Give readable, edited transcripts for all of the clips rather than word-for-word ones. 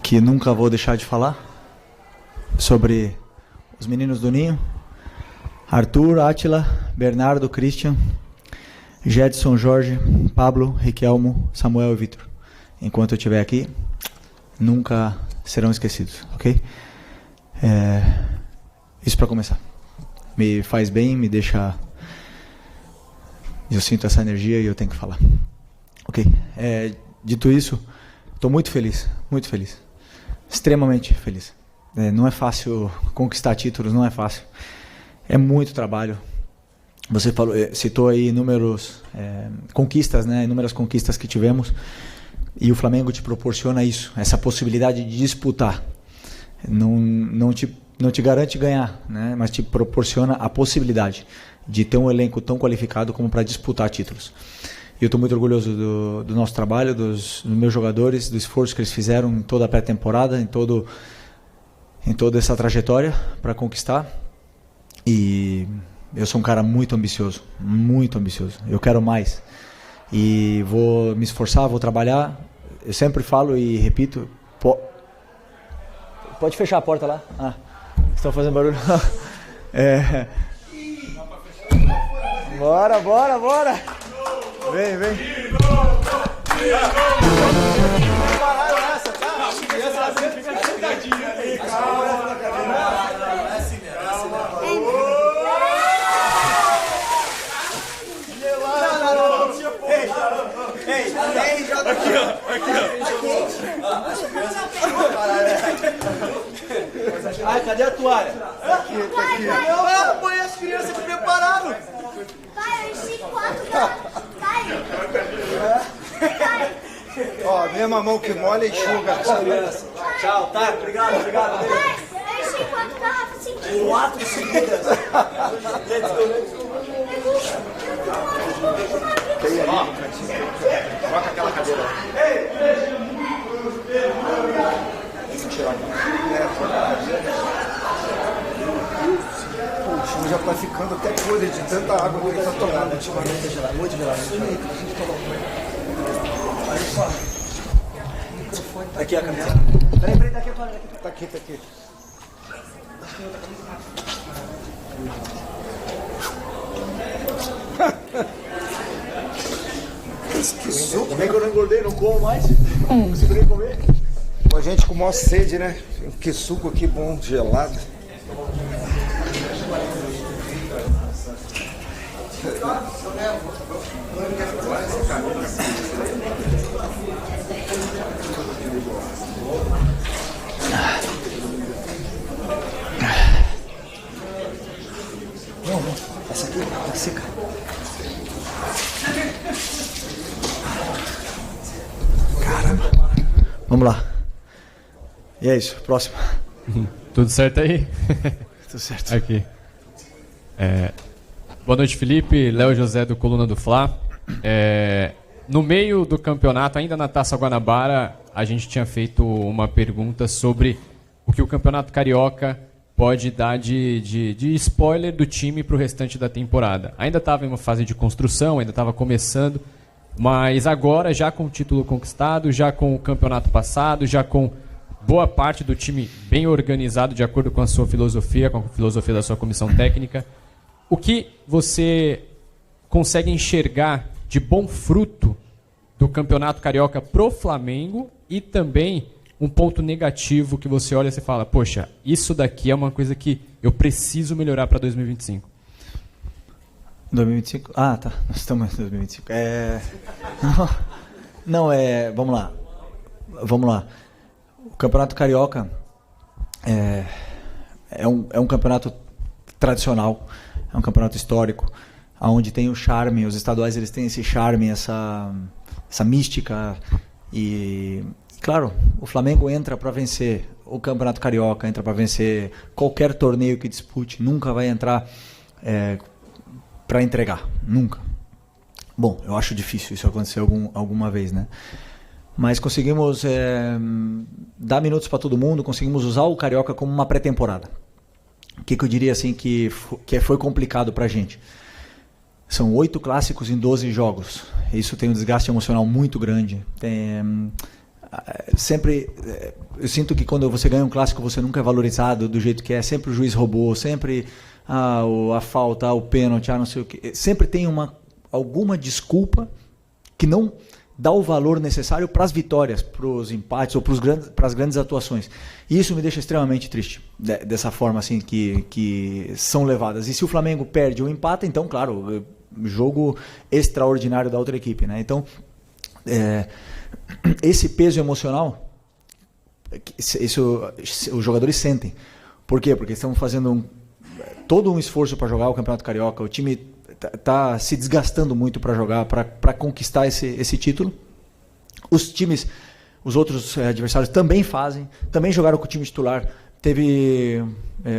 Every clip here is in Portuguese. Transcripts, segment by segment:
que nunca vou deixar de falar, sobre os meninos do Ninho, Arthur, Átila, Bernardo, Christian, Jedson, Jorge, Pablo, Riquelmo, Samuel e Vitor. Enquanto eu estiver aqui, nunca serão esquecidos, ok? Isso para começar. Me faz bem, me deixa... Eu sinto essa energia e eu tenho que falar. Ok? Dito isso, estou muito feliz, extremamente feliz. Não é fácil conquistar títulos, não é fácil. É muito trabalho. Você citou aí inúmeras conquistas, né? Inúmeras conquistas que tivemos. E o Flamengo te proporciona isso, essa possibilidade de disputar. Não te garante ganhar, né? Mas te proporciona a possibilidade de ter um elenco tão qualificado como para disputar títulos. E eu estou muito orgulhoso do nosso trabalho, dos meus jogadores, do esforço que eles fizeram em toda a pré-temporada, em toda essa trajetória para conquistar. E eu sou um cara muito ambicioso. Eu quero mais. E vou me esforçar, vou trabalhar. Eu sempre falo e repito. Pode fechar a porta lá? Estão fazendo barulho. Bora! Vem. Ai, cadê a toalha? Aqui. Não, põe as crianças que prepararam. Pai, eu enchi 4 garrafas. Pai. Ó, mesma mão que molha e enxuga. Tchau, tá? Obrigado. Pai, eu enchi 4 garrafas seguidas. 4 seguidas. Tem ali no cantinho. Troca aquela cadeira. O time já tá ficando até podre de tanta água que ele tá tomando ultimamente. Muito gelado. Aqui a camisa. Peraí, tá aqui a toalha. Tá aqui. Que suco. Como é que eu não engordei, não como mais? Não consigo nem comer. A gente com maior sede, né? Que suco aqui bom, gelado. Não. Essa aqui tá seca. Caramba. Vamos lá. E é isso, próximo. Tudo certo aí? Tudo certo. Aqui. Boa noite, Felipe. Léo José do Coluna do Fla. No meio do campeonato, ainda na Taça Guanabara, a gente tinha feito uma pergunta sobre o que o Campeonato Carioca pode dar de spoiler do time para o restante da temporada. Ainda estava em uma fase de construção, ainda estava começando, mas agora, já com o título conquistado, já com o campeonato passado, já com boa parte do time bem organizado de acordo com a sua filosofia, com a filosofia da sua comissão técnica, o que você consegue enxergar de bom fruto do Campeonato Carioca pro Flamengo e também um ponto negativo que você olha e você fala, poxa, isso daqui é uma coisa que eu preciso melhorar para 2025? 2025? Ah, tá. Nós estamos em 2025. Vamos lá. O Campeonato Carioca é um campeonato tradicional, é um campeonato histórico, onde tem o charme, os estaduais eles têm esse charme, essa mística e, claro, o Flamengo entra para vencer o Campeonato Carioca, entra para vencer qualquer torneio que dispute, nunca vai entrar para entregar, nunca. Bom, eu acho difícil isso acontecer alguma vez, né? Mas conseguimos dar minutos para todo mundo, conseguimos usar o Carioca como uma pré-temporada. O que eu diria assim que foi complicado para a gente? São 8 clássicos em 12 jogos. Isso tem um desgaste emocional muito grande. sempre eu sinto que quando você ganha um clássico você nunca é valorizado do jeito que é, sempre o juiz roubou, sempre a falta, o pênalti, não sei o que, sempre tem alguma desculpa que não dá o valor necessário para as vitórias, para os empates ou para as grandes atuações. E isso me deixa extremamente triste, dessa forma assim que são levadas. E se o Flamengo perde ou empata, então, claro, jogo extraordinário da outra equipe, né? Então, esse peso emocional, isso os jogadores sentem. Por quê? Porque estão fazendo todo um esforço para jogar o Campeonato Carioca, o time está se desgastando muito para jogar, para conquistar esse título. Os outros adversários também também jogaram com o time titular. Teve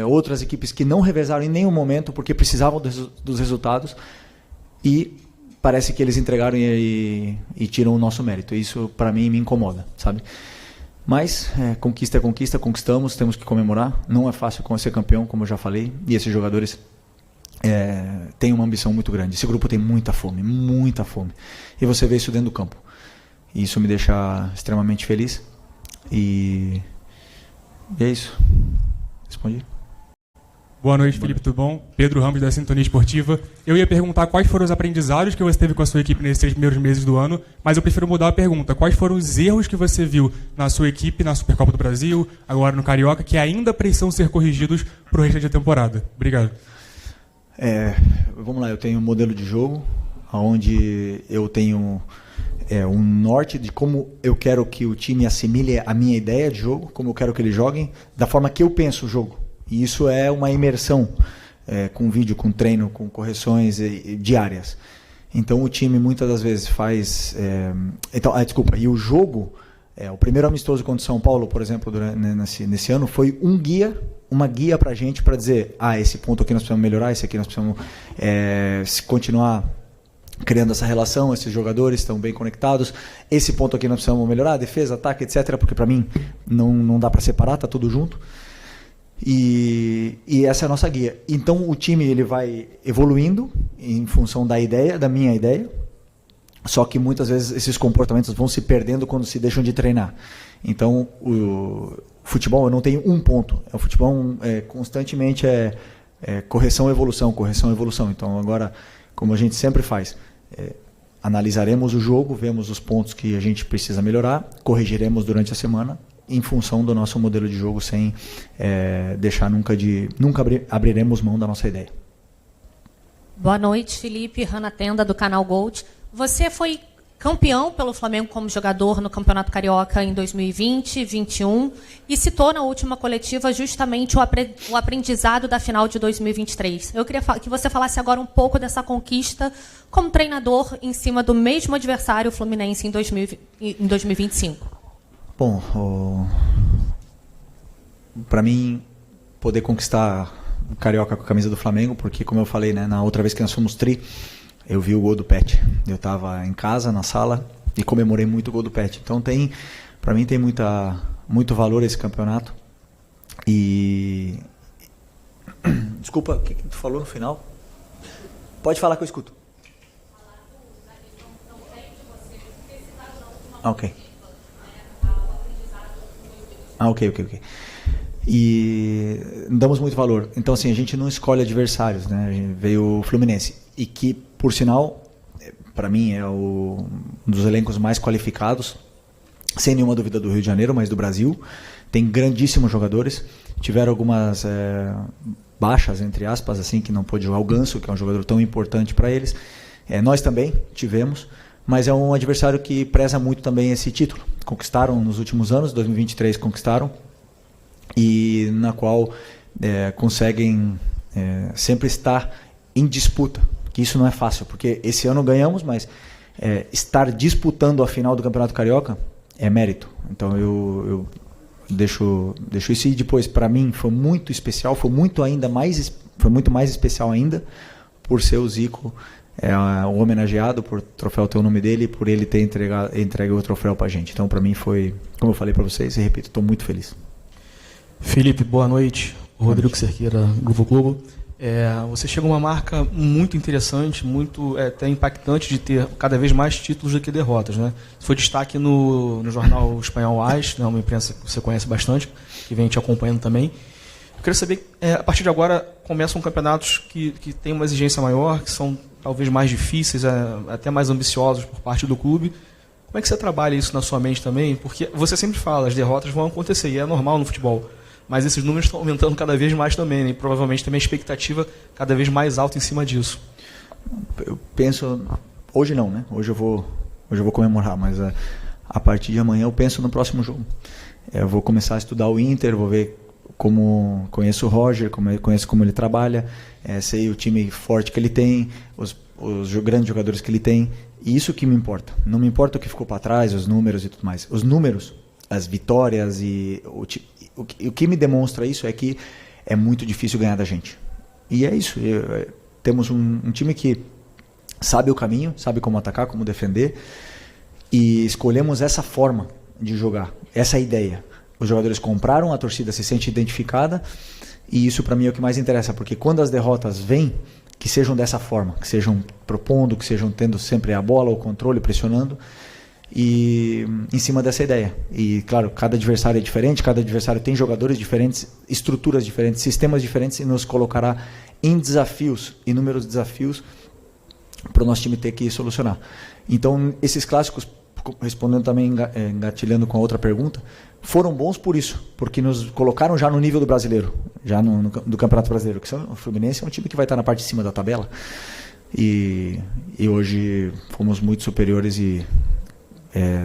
outras equipes que não revezaram em nenhum momento porque precisavam dos resultados e parece que eles entregaram e tiram o nosso mérito. Isso para mim me incomoda, sabe? Mas conquista é conquista, conquistamos, temos que comemorar. Não é fácil ser campeão, como eu já falei, e esses jogadores tem uma ambição muito grande. Esse grupo tem muita fome, e você vê isso dentro do campo, e isso me deixa extremamente feliz. E é isso. Respondi. Boa noite, Felipe, tudo bom? Pedro Ramos, da Sintonia Esportiva. Eu ia perguntar quais foram os aprendizados que você teve com a sua equipe nesses 3 primeiros meses do ano, mas eu prefiro mudar a pergunta. Quais foram os erros que você viu na sua equipe, na Supercopa do Brasil, agora no Carioca, que ainda precisam ser corrigidos para o resto da temporada? Obrigado. Vamos lá, eu tenho um modelo de jogo onde eu tenho um norte de como eu quero que o time assimile a minha ideia de jogo, como eu quero que eles joguem, da forma que eu penso o jogo. E isso é uma imersão, com vídeo, com treino, com correções diárias. Então o time muitas das vezes faz... e o jogo, o primeiro amistoso contra o São Paulo, por exemplo, nesse ano, foi uma guia para a gente para dizer, esse ponto aqui nós precisamos melhorar, esse aqui nós precisamos continuar criando essa relação, esses jogadores estão bem conectados, esse ponto aqui nós precisamos melhorar, defesa, ataque, etc., porque para mim não dá para separar, está tudo junto. E essa é a nossa guia. Então o time ele vai evoluindo em função da minha ideia, só que muitas vezes esses comportamentos vão se perdendo quando se deixam de treinar. Então o futebol eu não tenho um ponto, o futebol constantemente correção, evolução. Então agora, como a gente sempre faz, analisaremos o jogo, vemos os pontos que a gente precisa melhorar, corrigiremos durante a semana em função do nosso modelo de jogo, sem deixar nunca abriremos mão da nossa ideia. Boa noite, Felipe. Hanna Tenda, do canal Gold. Você foi campeão pelo Flamengo como jogador no Campeonato Carioca em 2020, 2021 e citou na última coletiva justamente o aprendizado da final de 2023. Eu queria que você falasse agora um pouco dessa conquista como treinador em cima do mesmo adversário, o Fluminense, em 2025. Bom, para mim, poder conquistar o Carioca com a camisa do Flamengo, porque, como eu falei, né, na outra vez que nós fomos tri, eu vi o gol do Pet. Eu estava em casa, na sala, e comemorei muito o gol do Pet. Então, para mim, tem muito valor esse campeonato. E... Desculpa, o que tu falou no final? Pode falar que eu escuto. Ok. Ok. E damos muito valor. Então, assim, a gente não escolhe adversários, né? Veio o Fluminense. E que, por sinal, para mim é um dos elencos mais qualificados, sem nenhuma dúvida, do Rio de Janeiro, mas do Brasil. Tem grandíssimos jogadores. Tiveram algumas baixas, entre aspas, assim, que não pôde jogar o Ganso, que é um jogador tão importante para eles. Nós também tivemos. Mas é um adversário que preza muito também esse título. Conquistaram nos últimos anos, 2023 conquistaram, e na qual conseguem sempre estar em disputa, que isso não é fácil, porque esse ano ganhamos, mas estar disputando a final do Campeonato Carioca é mérito. Então eu deixo isso, e depois, para mim, foi muito especial, foi muito mais especial ainda, por ser o Zico o homenageado, por o troféu ter o nome dele, por ele ter entregue o troféu pra gente. Então, para mim, foi, como eu falei para vocês, e repito, estou muito feliz. Felipe, boa noite. Rodrigo Cerqueira, Grupo Globo. Você chega a uma marca muito interessante, muito até impactante de ter cada vez mais títulos do que derrotas, né? Foi destaque no jornal espanhol AS, né, uma imprensa que você conhece bastante, que vem te acompanhando também. Eu queria saber, a partir de agora, começam campeonatos que têm uma exigência maior, que são talvez mais difíceis, até mais ambiciosos por parte do clube. Como é que você trabalha isso na sua mente também? Porque você sempre fala, as derrotas vão acontecer, e é normal no futebol. Mas esses números estão aumentando cada vez mais também, né? E provavelmente também a expectativa cada vez mais alta em cima disso. Eu penso, hoje não, né? Hoje eu vou comemorar, mas a partir de amanhã eu penso no próximo jogo. Eu vou começar a estudar o Inter, vou ver como conheço o Roger, conheço como ele trabalha, sei o time forte que ele tem, os grandes jogadores que ele tem, e isso que me importa. Não me importa o que ficou para trás, os números e tudo mais. Os números, as vitórias e o que me demonstra isso é que é muito difícil ganhar da gente. E é isso. Temos um time que sabe o caminho, sabe como atacar, como defender, e escolhemos essa forma de jogar, essa ideia. Os jogadores compraram, a torcida se sente identificada, e isso para mim é o que mais interessa, porque quando as derrotas vêm, que sejam dessa forma, que sejam propondo, que sejam tendo sempre a bola, o controle, pressionando, e em cima dessa ideia. E claro, cada adversário é diferente, cada adversário tem jogadores diferentes, estruturas diferentes, sistemas diferentes, e nos colocará em desafios, inúmeros desafios, para o nosso time ter que solucionar. Então, esses clássicos, respondendo também, engatilhando com a outra pergunta, foram bons por isso, porque nos colocaram já no nível do brasileiro, já do Campeonato Brasileiro, que o Fluminense é um time que vai estar na parte de cima da tabela, e hoje fomos muito superiores e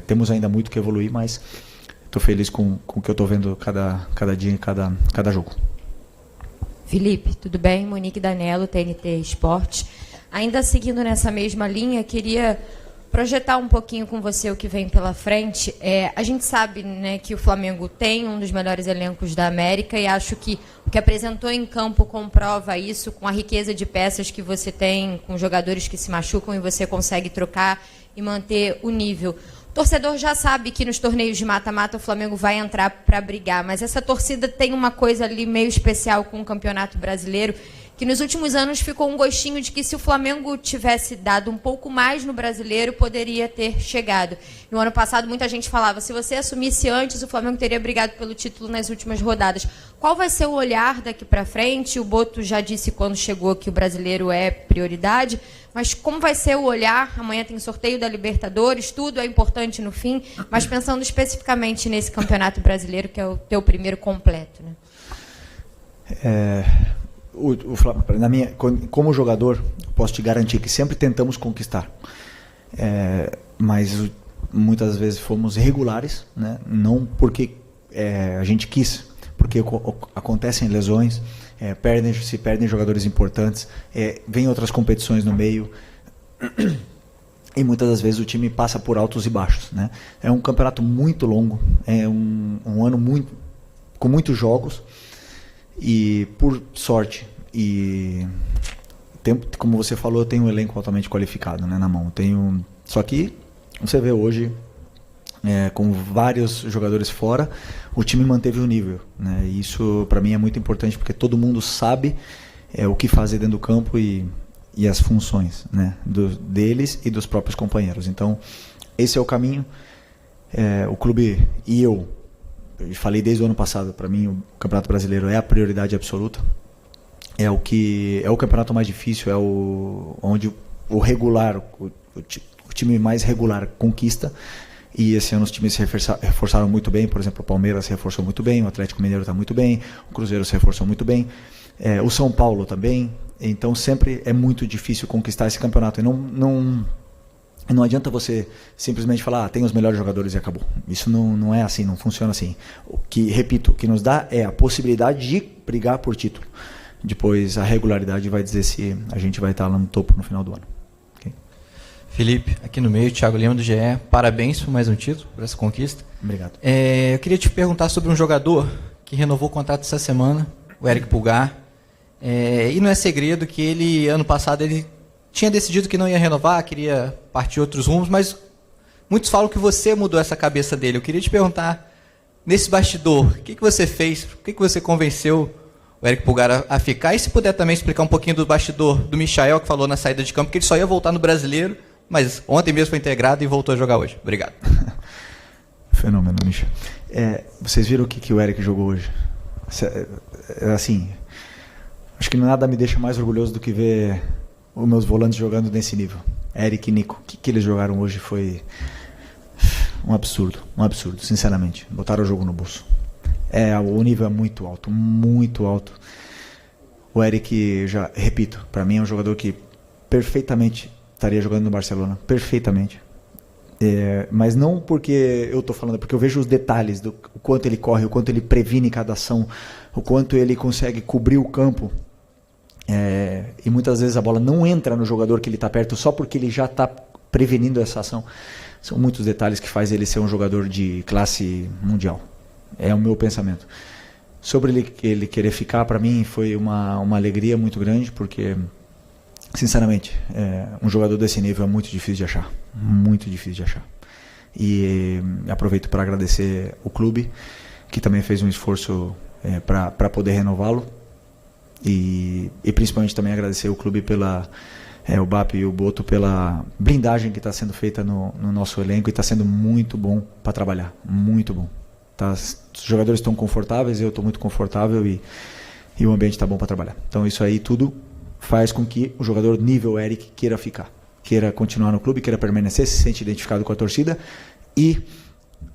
temos ainda muito que evoluir, mas estou feliz com o que eu estou vendo cada dia, cada jogo. Felipe, tudo bem? Monique Danello, TNT Esportes. Ainda seguindo nessa mesma linha, queria projetar um pouquinho com você o que vem pela frente. A gente sabe, né, que o Flamengo tem um dos melhores elencos da América, e acho que o que apresentou em campo comprova isso, com a riqueza de peças que você tem, com jogadores que se machucam e você consegue trocar e manter o nível. O torcedor já sabe que nos torneios de mata-mata o Flamengo vai entrar para brigar, mas essa torcida tem uma coisa ali meio especial com o Campeonato Brasileiro, que nos últimos anos ficou um gostinho de que se o Flamengo tivesse dado um pouco mais no Brasileiro, poderia ter chegado. No ano passado, muita gente falava, se você assumisse antes, o Flamengo teria brigado pelo título nas últimas rodadas. Qual vai ser o olhar daqui para frente? O Boto já disse quando chegou que o Brasileiro é prioridade, mas como vai ser o olhar? Amanhã tem sorteio da Libertadores, tudo é importante no fim, mas pensando especificamente nesse Campeonato Brasileiro, que é o teu primeiro completo, né? Como jogador, posso te garantir que sempre tentamos conquistar, mas muitas vezes fomos irregulares, né? Não porque a gente quis, porque acontecem lesões, se perdem jogadores importantes, vem outras competições no meio, e muitas das vezes o time passa por altos e baixos, né? É um campeonato muito longo, é um ano com muitos jogos, e por sorte e como você falou, eu tenho um elenco altamente qualificado, né, na mão. Só que você vê hoje, com vários jogadores fora, o time manteve o nível, né? E isso para mim é muito importante, porque todo mundo sabe o que fazer dentro do campo e as funções, né, deles e dos próprios companheiros. Então esse é o caminho. O clube e eu falei desde o ano passado, para mim o Campeonato Brasileiro é a prioridade absoluta, é o campeonato mais difícil, onde o regular, o time mais regular conquista, e esse ano os times se reforçaram muito bem. Por exemplo, o Palmeiras se reforçou muito bem, o Atlético Mineiro está muito bem, o Cruzeiro se reforçou muito bem, o São Paulo também. Então sempre é muito difícil conquistar esse campeonato, e não adianta você simplesmente falar, tem os melhores jogadores e acabou. Isso não é assim, não funciona assim. O que nos dá é a possibilidade de brigar por título. Depois a regularidade vai dizer se a gente vai estar lá no topo no final do ano. Okay? Felipe, aqui no meio, Thiago Lima do GE. Parabéns por mais um título, por essa conquista. Obrigado. Eu queria te perguntar sobre um jogador que renovou o contrato essa semana, o Eric Pulgar. E não é segredo que ele, ano passado, ele tinha decidido que não ia renovar, queria partir outros rumos, mas muitos falam que você mudou essa cabeça dele. Eu queria te perguntar, nesse bastidor, o que você fez? Por que você convenceu o Eric Pulgar a ficar. E se puder também explicar um pouquinho do bastidor do Michael, que falou na saída de campo que ele só ia voltar no Brasileiro, mas ontem mesmo foi integrado e voltou a jogar hoje. Obrigado. Fenômeno, Micha. Vocês viram o que o Eric jogou hoje? Assim, acho que nada me deixa mais orgulhoso do que ver os meus volantes jogando nesse nível. Eric e Nico. O que eles jogaram hoje foi um absurdo, sinceramente. Botaram o jogo no bolso. O nível é muito alto, muito alto. O Eric, já repito, para mim é um jogador que perfeitamente estaria jogando no Barcelona, perfeitamente. Mas não porque eu estou falando, porque eu vejo os detalhes do o quanto ele corre, o quanto ele previne cada ação, o quanto ele consegue cobrir o campo. E muitas vezes a bola não entra no jogador que ele está perto só porque ele já está prevenindo essa ação. São muitos detalhes que faz ele ser um jogador de classe mundial. É o meu pensamento. Sobre ele querer ficar, para mim foi uma alegria muito grande, porque, sinceramente, um jogador desse nível é muito difícil de achar. Muito difícil de achar. E aproveito para agradecer o clube, que também fez um esforço para poder renová-lo. E principalmente também agradecer o clube o BAP e o Boto pela blindagem que está sendo feita no nosso elenco, e está sendo muito bom para trabalhar. Muito bom. Os jogadores estão confortáveis, eu estou muito confortável e o ambiente está bom para trabalhar. Então isso aí tudo faz com que o jogador nível Eric queira ficar, queira continuar no clube, queira permanecer, se sente identificado com a torcida e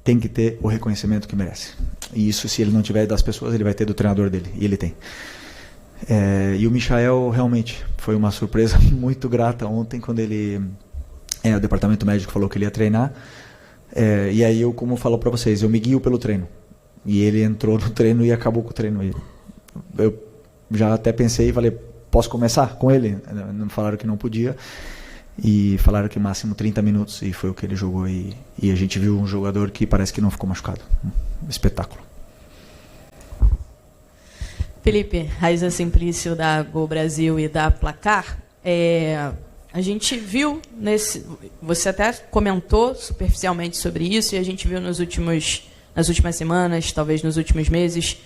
tem que ter o reconhecimento que merece. E isso, se ele não tiver das pessoas, ele vai ter do treinador dele, e ele tem. E o Michael realmente foi uma surpresa muito grata ontem, quando o departamento médico falou que ele ia treinar. E aí eu, como eu falo para vocês, eu me guio pelo treino. E ele entrou no treino e acabou com o treino. Eu já até pensei e falei, posso começar com ele? Não falaram que não podia. E falaram que máximo 30 minutos. E foi o que ele jogou. E a gente viu um jogador que parece que não ficou machucado. Espetáculo. Felipe, Raiza Simplício da Gol Brasil e da Placar. A gente viu você até comentou superficialmente sobre isso, e a gente viu nas últimas semanas, talvez nos últimos meses,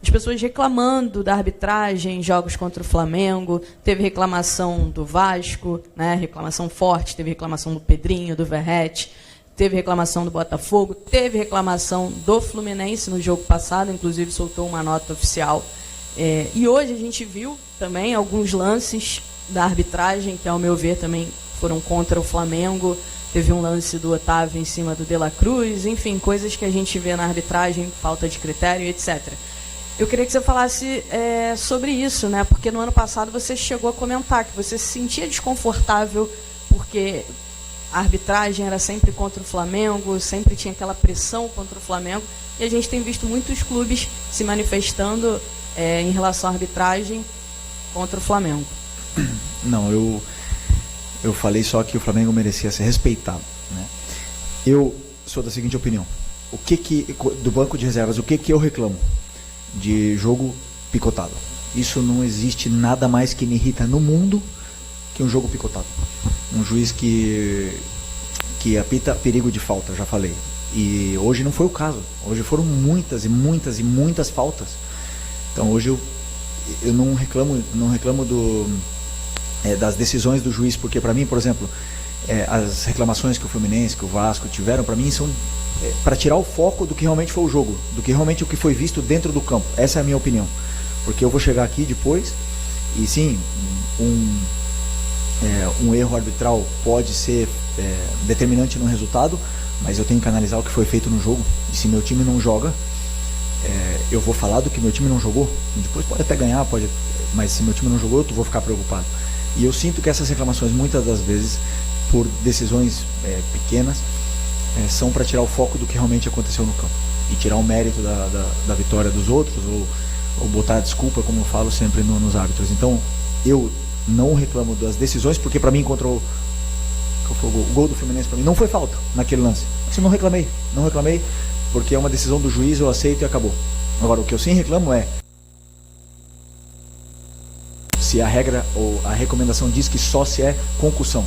as pessoas reclamando da arbitragem em jogos contra o Flamengo. Teve reclamação do Vasco, né, reclamação forte, teve reclamação do Pedrinho, do Verratti, teve reclamação do Botafogo, teve reclamação do Fluminense no jogo passado, inclusive soltou uma nota oficial. E hoje a gente viu também alguns lances da arbitragem, que ao meu ver também foram contra o Flamengo. Teve um lance do Otávio em cima do De La Cruz, enfim, coisas que a gente vê na arbitragem, falta de critério, etc. Eu queria que você falasse sobre isso, né? Porque no ano passado você chegou a comentar que você se sentia desconfortável porque a arbitragem era sempre contra o Flamengo, sempre tinha aquela pressão contra o Flamengo, e a gente tem visto muitos clubes se manifestando em relação à arbitragem contra o Flamengo. Não, eu falei só que o Flamengo merecia ser respeitado, né? Eu sou da seguinte opinião: do banco de reservas, o que eu reclamo? De jogo picotado. Isso não existe nada mais que me irrita no mundo que um jogo picotado. Um juiz que apita perigo de falta, já falei. E hoje não foi o caso. Hoje foram muitas e muitas e muitas faltas. Então hoje eu não reclamo das decisões do juiz, porque para mim, por exemplo, as reclamações que o Fluminense, que o Vasco tiveram, para mim são para tirar o foco do que realmente foi o jogo, do que realmente o que foi visto dentro do campo. Essa é a minha opinião, porque eu vou chegar aqui depois e sim, um erro arbitral pode ser determinante no resultado, mas eu tenho que analisar o que foi feito no jogo. E se meu time não joga, eu vou falar do que meu time não jogou. Depois pode até ganhar, mas se meu time não jogou, eu vou ficar preocupado. E eu sinto que essas reclamações, muitas das vezes, por decisões pequenas, são para tirar o foco do que realmente aconteceu no campo e tirar o mérito da vitória dos outros, ou botar a desculpa, como eu falo sempre nos árbitros. Então eu não reclamo das decisões, porque para mim contra o gol do Fluminense, para mim não foi falta naquele lance. Mas eu não reclamei, porque é uma decisão do juiz, eu aceito e acabou. Agora, o que eu sim reclamo é se a regra ou a recomendação diz que só se é concussão.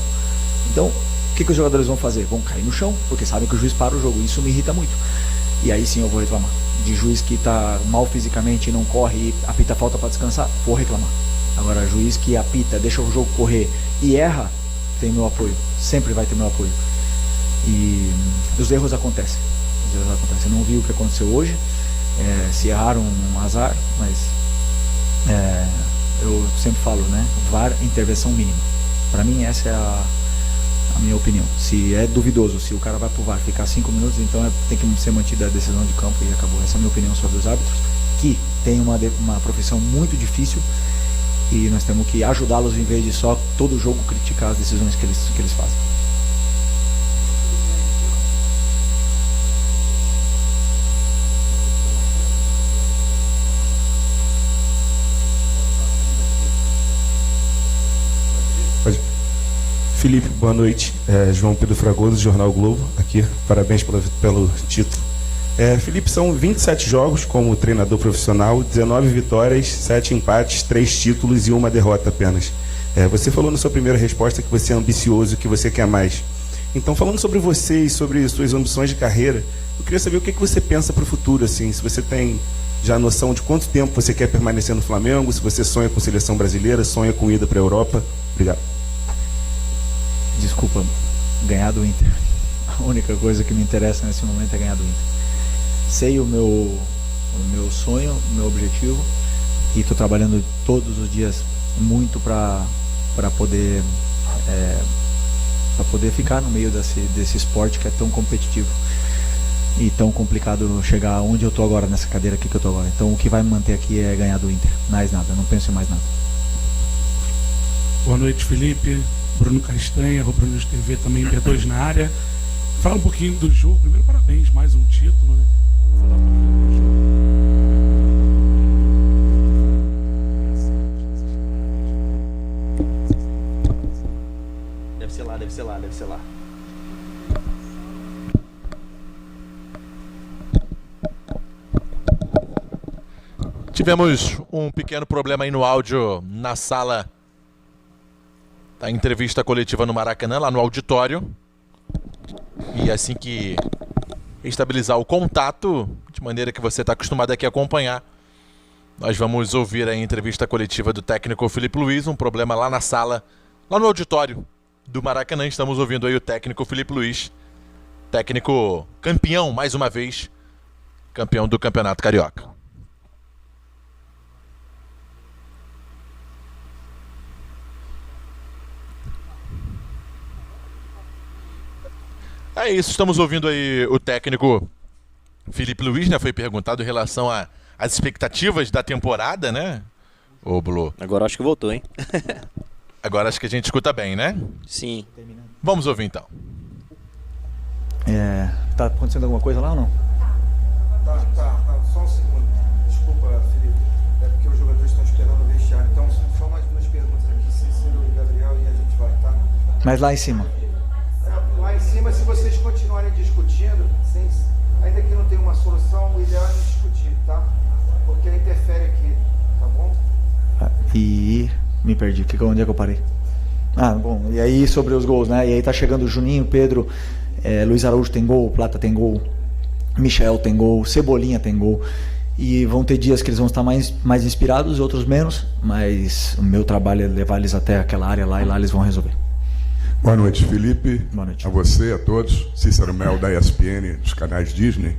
Então, o que os jogadores vão fazer? Vão cair no chão, porque sabem que o juiz para o jogo. Isso me irrita muito. E aí sim eu vou reclamar. de juiz que está mal fisicamente e não corre e apita falta para descansar, vou reclamar. Agora, juiz que apita, deixa o jogo correr e erra, tem meu apoio, sempre vai ter meu apoio. E os erros acontecem. Eu não vi o que aconteceu hoje, se erraram, um azar, mas eu sempre falo, né? VAR, intervenção mínima. Para mim, essa é a minha opinião. Se é duvidoso, se o cara vai pro VAR ficar 5 minutos, então tem que ser mantida a decisão de campo e acabou. Essa é a minha opinião sobre os árbitros, que tem uma profissão muito difícil e nós temos que ajudá-los em vez de só todo jogo criticar as decisões que eles fazem. Felipe, boa noite. João Pedro Fragoso, Jornal Globo, aqui. Parabéns pelo título. Felipe, são 27 jogos como treinador profissional, 19 vitórias, 7 empates, 3 títulos e 1 derrota apenas. Você falou na sua primeira resposta que você é ambicioso, que você quer mais. Então, falando sobre você e sobre suas ambições de carreira, eu queria saber o que você pensa para o futuro, assim, se você tem já noção de quanto tempo você quer permanecer no Flamengo, se você sonha com seleção brasileira, sonha com ida para a Europa. Obrigado. Desculpa, ganhar do Inter. A única coisa que me interessa nesse momento é ganhar do Inter. Sei o meu sonho, o meu objetivo, e estou trabalhando todos os dias muito para poder ficar no meio desse esporte que é tão competitivo e tão complicado chegar onde eu estou agora, nessa cadeira aqui que eu estou agora. Então o que vai me manter aqui é ganhar do Inter, mais nada, não penso em mais nada. Boa noite, Felipe. Bruno Castanha, Rubro News TV, também B2 na área. Fala um pouquinho do jogo. Primeiro, parabéns, mais um título, né? Falar um pouquinho do jogo. Deve ser lá. Tivemos um pequeno problema aí no áudio na sala da entrevista coletiva no Maracanã, lá no auditório. E assim que estabilizar o contato, de maneira que você está acostumado aqui a acompanhar, nós vamos ouvir a entrevista coletiva do técnico Filipe Luiz. Um problema lá na sala, lá no auditório do Maracanã. Estamos ouvindo aí o técnico Filipe Luiz, técnico campeão, mais uma vez, campeão do Campeonato Carioca. É isso, estamos ouvindo aí o técnico Filipe Luiz, né? Foi perguntado em relação às expectativas da temporada, né? Ô, Blue. Agora acho que voltou, hein? Agora acho que a gente escuta bem, né? Sim. Vamos ouvir então. Tá acontecendo alguma coisa lá ou não? Tá. Só um segundo. Desculpa, Felipe. É porque os jogadores estão esperando o vestiário. Então, só mais 2 perguntas aqui, Cícero e Gabriel, e a gente vai, tá? Mas lá em cima. Lá em cima, se vocês continuarem discutindo, ainda que não tenha uma solução, o ideal é não discutir, tá? Porque interfere aqui, tá bom? E me perdi, onde é que eu parei? Bom, e aí sobre os gols, né? E aí tá chegando o Juninho, Pedro, Luiz Araújo tem gol, Plata tem gol, Michel tem gol, Cebolinha tem gol. E vão ter dias que eles vão estar mais inspirados, outros menos, mas o meu trabalho é levar eles até aquela área lá e lá eles vão resolver. Boa noite, Felipe. Boa noite. A você, a todos. Cícero Mel, da ESPN, dos canais Disney.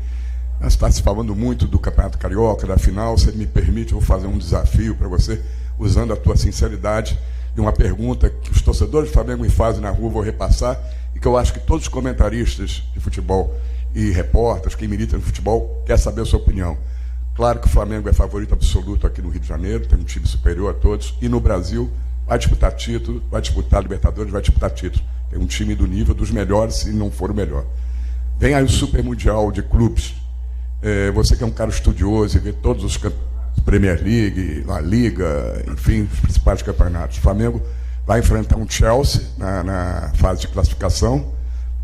Nós está se falando muito do Campeonato Carioca, da final. Se me permite, eu vou fazer um desafio para você, usando a tua sinceridade, de uma pergunta que os torcedores do Flamengo me fazem na rua, vou repassar, e que eu acho que todos os comentaristas de futebol e repórteres, quem milita no futebol, quer saber a sua opinião. Claro que o Flamengo é favorito absoluto aqui no Rio de Janeiro, tem um time superior a todos, e no Brasil vai disputar título, vai disputar Libertadores, vai disputar título. Tem um time do nível dos melhores, se não for o melhor. Vem aí o Super Mundial de Clubes. Você que é um cara estudioso e vê todos os Premier League, La Liga, enfim, os principais campeonatos. O Flamengo vai enfrentar um Chelsea na fase de classificação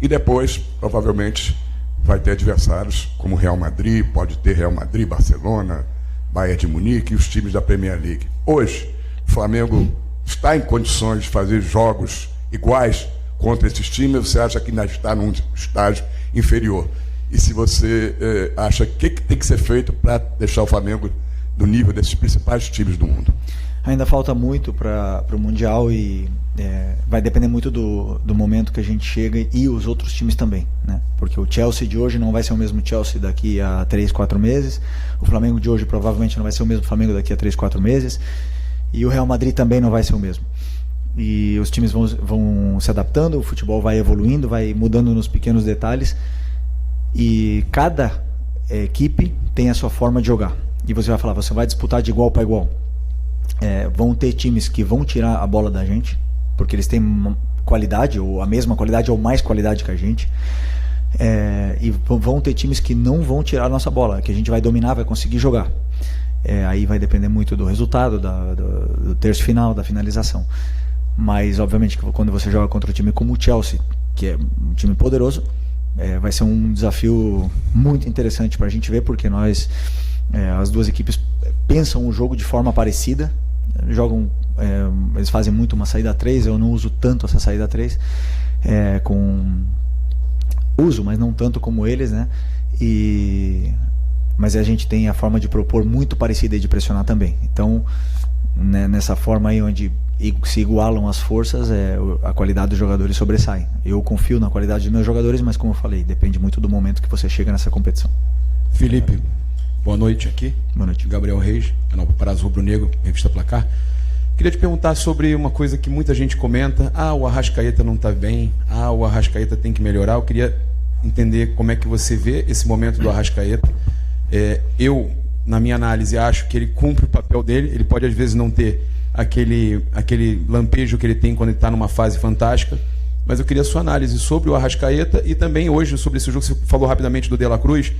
e depois, provavelmente, vai ter adversários como Real Madrid, pode ter Real Madrid, Barcelona, Bayern de Munique e os times da Premier League. Hoje, o Flamengo está em condições de fazer jogos iguais contra esses times, você acha que ainda está num estágio inferior? e se você acha que tem que ser feito para deixar o Flamengo do nível desses principais times do mundo. Ainda falta muito para o Mundial e vai depender muito do momento que a gente chega e os outros times também, né? Porque o Chelsea de hoje não vai ser o mesmo Chelsea daqui a 3, 4 meses, o Flamengo de hoje provavelmente não vai ser o mesmo Flamengo daqui a 3, 4 meses, e o Real Madrid também não vai ser o mesmo. E os times vão se adaptando, o futebol vai evoluindo, vai mudando nos pequenos detalhes, e cada equipe tem a sua forma de jogar. E você vai falar, você vai disputar de igual para igual. Vão ter times que vão tirar a bola da gente, porque eles têm qualidade, ou a mesma qualidade, ou mais qualidade que a gente. E vão ter times que não vão tirar a nossa bola, que a gente vai dominar, vai conseguir jogar. Aí vai depender muito do resultado, do terço final, da finalização. Mas, obviamente, que quando você joga contra um time como o Chelsea, que é um time poderoso, vai ser um desafio muito interessante para a gente ver, porque as duas equipes pensam o jogo de forma parecida, eles fazem muito uma saída 3, eu não uso tanto essa saída 3, uso, mas não tanto como eles, né? Mas a gente tem a forma de propor muito parecida e de pressionar também. Então, né, nessa forma aí onde se igualam as forças, a qualidade dos jogadores sobressai. Eu confio na qualidade dos meus jogadores, mas como eu falei, depende muito do momento que você chega nessa competição. Felipe, boa noite aqui. Boa noite. Gabriel Reis, canal Paparazzo Rubro Negro, revista Placar. Queria te perguntar sobre uma coisa que muita gente comenta. O Arrascaeta não está bem. O Arrascaeta tem que melhorar. Eu queria entender como é que você vê esse momento do Arrascaeta. Eu, na minha análise, acho que ele cumpre o papel dele. Ele pode, às vezes, não ter aquele lampejo que ele tem quando ele está numa fase fantástica. Mas eu queria a sua análise sobre o Arrascaeta e também hoje sobre esse jogo. Você falou rapidamente do De La Cruz.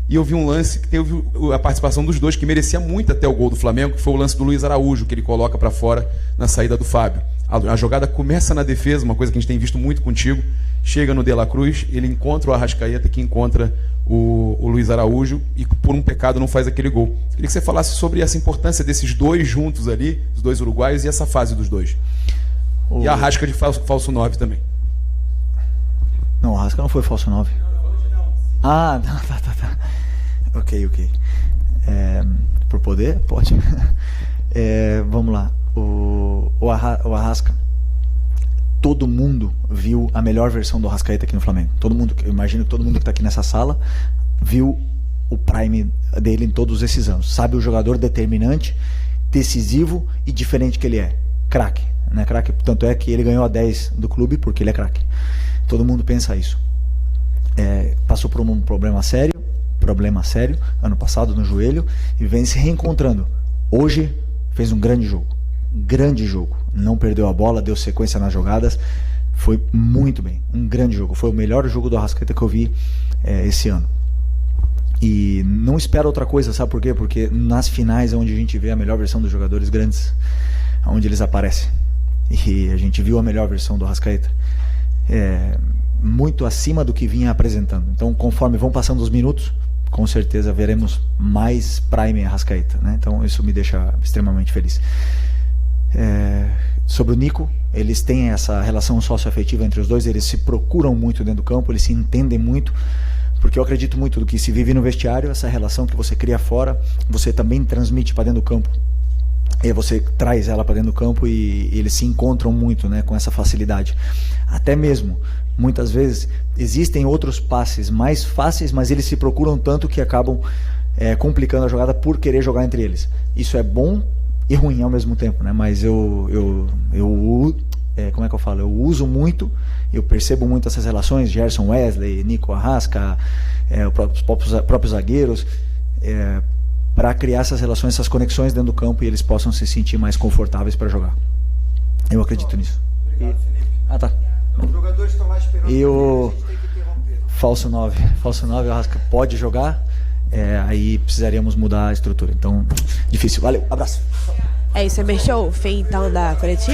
E eu vi um lance que teve a participação dos dois, que merecia muito até o gol do Flamengo, que foi o lance do Luiz Araújo, que ele coloca para fora na saída do Fábio. A jogada começa na defesa, uma coisa que a gente tem visto muito contigo. Chega no De La Cruz, ele encontra o Arrascaeta, que encontra o Luiz Araújo, e por um pecado não faz aquele gol. Queria que você falasse sobre essa importância desses dois juntos ali, os dois uruguaios, e essa fase dos dois. E a Arrasca de falso 9 também. Não, o Arrasca não foi falso 9. Tá. Ok. Por poder? Pode. Vamos lá. O Arrasca, todo mundo viu a melhor versão do Arrascaeta aqui no Flamengo. Eu imagino que todo mundo que está aqui nessa sala viu o prime dele em todos esses anos. Sabe o jogador determinante, decisivo e diferente que ele é. Craque, né? Craque, tanto é que ele ganhou a 10 do clube porque ele é craque. Todo mundo pensa isso. Passou por um problema sério ano passado no joelho, e vem se reencontrando. Hoje fez um grande jogo, não perdeu a bola, deu sequência nas jogadas, foi muito bem, um grande jogo, foi o melhor jogo do Arrascaeta que eu vi esse ano. E não espero outra coisa, sabe por quê? Porque nas finais é onde a gente vê a melhor versão dos jogadores grandes, onde eles aparecem, e a gente viu a melhor versão do Arrascaeta, muito acima do que vinha apresentando. Então, conforme vão passando os minutos, com certeza veremos mais prime Arrascaeta, né? Então isso me deixa extremamente feliz. Sobre o Nico, eles têm essa relação socioafetiva entre os dois, eles se procuram muito dentro do campo, eles se entendem muito, porque eu acredito muito do que se vive no vestiário, essa relação que você cria fora, você também transmite para dentro do campo, e você traz ela para dentro do campo, e eles se encontram muito, né, com essa facilidade. Até mesmo, muitas vezes, existem outros passes mais fáceis, mas eles se procuram tanto que acabam complicando a jogada por querer jogar entre eles. Isso é bom e ruim ao mesmo tempo, né? Mas como é que eu falo? Eu uso muito, eu percebo muito essas relações, Gerson, Wesley, Nico, Arrasca, os próprios zagueiros, para criar essas relações, essas conexões dentro do campo, e eles possam se sentir mais confortáveis para jogar. Eu acredito nisso. Obrigado, Felipe. Tá. Os jogadores estão lá esperando. E o falso 9, o Arrasca pode jogar, aí precisaríamos mudar a estrutura. Então, difícil. Valeu, abraço. É isso, é show. Fim então da coletiva.